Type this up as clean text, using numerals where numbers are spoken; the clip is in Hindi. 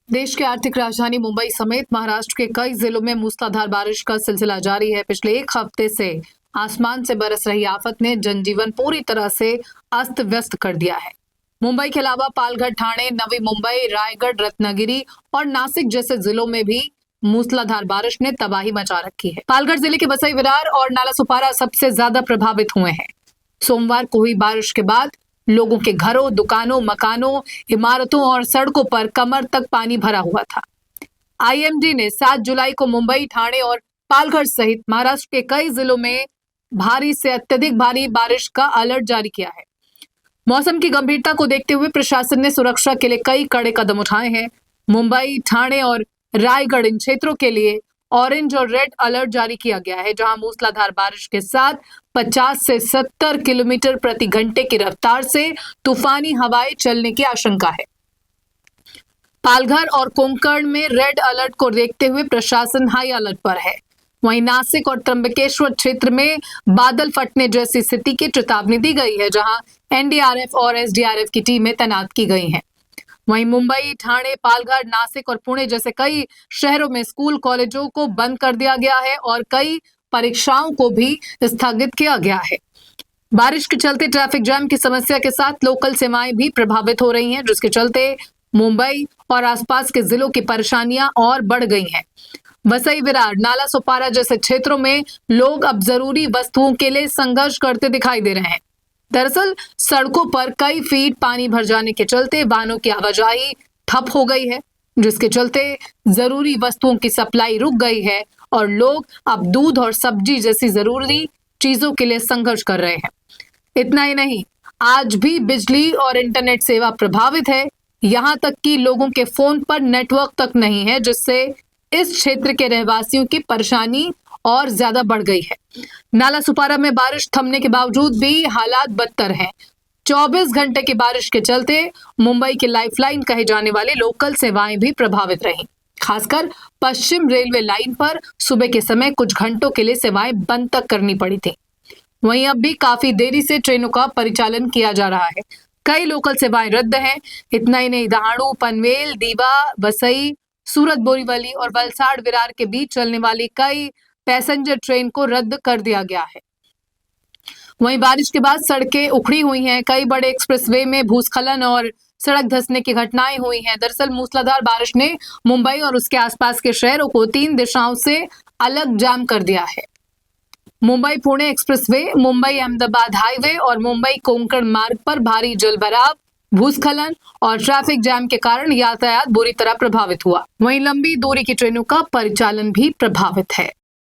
देश की आर्थिक राजधानी मुंबई समेत महाराष्ट्र के कई जिलों में मूसलाधार बारिश का सिलसिला जारी है। पिछले एक हफ्ते से आसमान से बरस रही आफत ने जनजीवन पूरी तरह से अस्त व्यस्त कर दिया है। मुंबई के अलावा पालघर, ठाणे, नवी मुंबई, रायगढ़, रत्नागिरी और नासिक जैसे जिलों में भी मूसलाधार बारिश ने तबाही मचा रखी है। पालघर जिले के वसई विरार और नालासोपारा सबसे ज्यादा प्रभावित हुए हैं। सोमवार को हुई बारिश के बाद लोगों के घरों, दुकानों, मकानों, इमारतों और सड़कों पर कमर तक पानी भरा हुआ था। आईएमडी ने 7 जुलाई को मुंबई, ठाणे और पालघर सहित महाराष्ट्र के कई जिलों में भारी से अत्यधिक भारी बारिश का अलर्ट जारी किया है। मौसम की गंभीरता को देखते हुए प्रशासन ने सुरक्षा के लिए कई कड़े कदम उठाए हैं। मुंबई, ठाणे और रायगढ़ इन क्षेत्रों के लिए ऑरेंज और रेड अलर्ट जारी किया गया है, जहां मूसलाधार बारिश के साथ 50 से 70 किलोमीटर प्रति घंटे की रफ्तार से तूफानी हवाएं चलने की आशंका है। पालघर और कोंकण में रेड अलर्ट को देखते हुए प्रशासन हाई अलर्ट पर है। वहीं नासिक और त्र्यंबकेश्वर क्षेत्र में बादल फटने जैसी स्थिति की चेतावनी दी गई है, जहां एनडीआरएफ और एसडीआरएफ की टीमें तैनात की गई हैं। वहीं मुंबई, ठाणे, पालघर, नासिक और पुणे जैसे कई शहरों में स्कूल, कॉलेजों को बंद कर दिया गया है और कई परीक्षाओं को भी स्थगित किया गया है। बारिश के चलते ट्रैफिक जाम की समस्या के साथ लोकल सेवाएं भी प्रभावित हो रही हैं, जिसके चलते मुंबई और आसपास के जिलों की परेशानियां और बढ़ गई हैं। वसई विरार, नालासोपारा जैसे क्षेत्रों में लोग अब जरूरी वस्तुओं के लिए संघर्ष करते दिखाई दे रहे हैं। दरअसल सड़कों पर कई फीट पानी भर जाने के चलते वाहनों की आवाजाही ठप हो गई है, जिसके चलते जरूरी वस्तुओं की सप्लाई रुक गई है और लोग अब दूध और सब्जी जैसी जरूरी चीजों के लिए संघर्ष कर रहे हैं। इतना ही नहीं, आज भी बिजली और इंटरनेट सेवा प्रभावित है। यहां तक कि लोगों के फोन पर नेटवर्क तक नहीं है, जिससे इस क्षेत्र के रहवासियों की परेशानी और ज्यादा बढ़ गई है। नालासोपारा में बारिश थमने के बावजूद भी हालात बदतर हैं। 24 घंटे की बारिश के चलते मुंबई की लाइफलाइन कहे जाने वाली लोकल सेवाएं भी प्रभावित रहीं। खासकर पश्चिम रेलवे लाइन पर सुबह के समय कुछ घंटों के लिए सेवाएं बंद तक करनी पड़ी थी। वहीं अब भी काफी देरी से ट्रेनों का परिचालन किया जा रहा है। कई लोकल सेवाएं रद्द हैं। इतना ही नहीं, दहाड़ू, पनवेल, दीवा, वसई, सूरत, बोरीवली और वलसाड़ विरार के बीच चलने वाली कई पैसेंजर ट्रेन को रद्द कर दिया गया है। वहीं बारिश के बाद सड़कें उखड़ी हुई हैं। कई बड़े एक्सप्रेसवे में भूस्खलन और सड़क धंसने की घटनाएं हुई हैं। दरअसल मूसलाधार बारिश ने मुंबई और उसके आसपास के शहरों को 3 दिशाओं से अलग जाम कर दिया है। मुंबई पुणे एक्सप्रेसवे, मुंबई अहमदाबाद हाईवे और मुंबई कोंकण मार्ग पर भारी जलभराव, भूस्खलन और ट्रैफिक जैम के कारण यातायात बुरी तरह प्रभावित हुआ। वहीं लंबी दूरी की ट्रेनों का परिचालन भी प्रभावित है।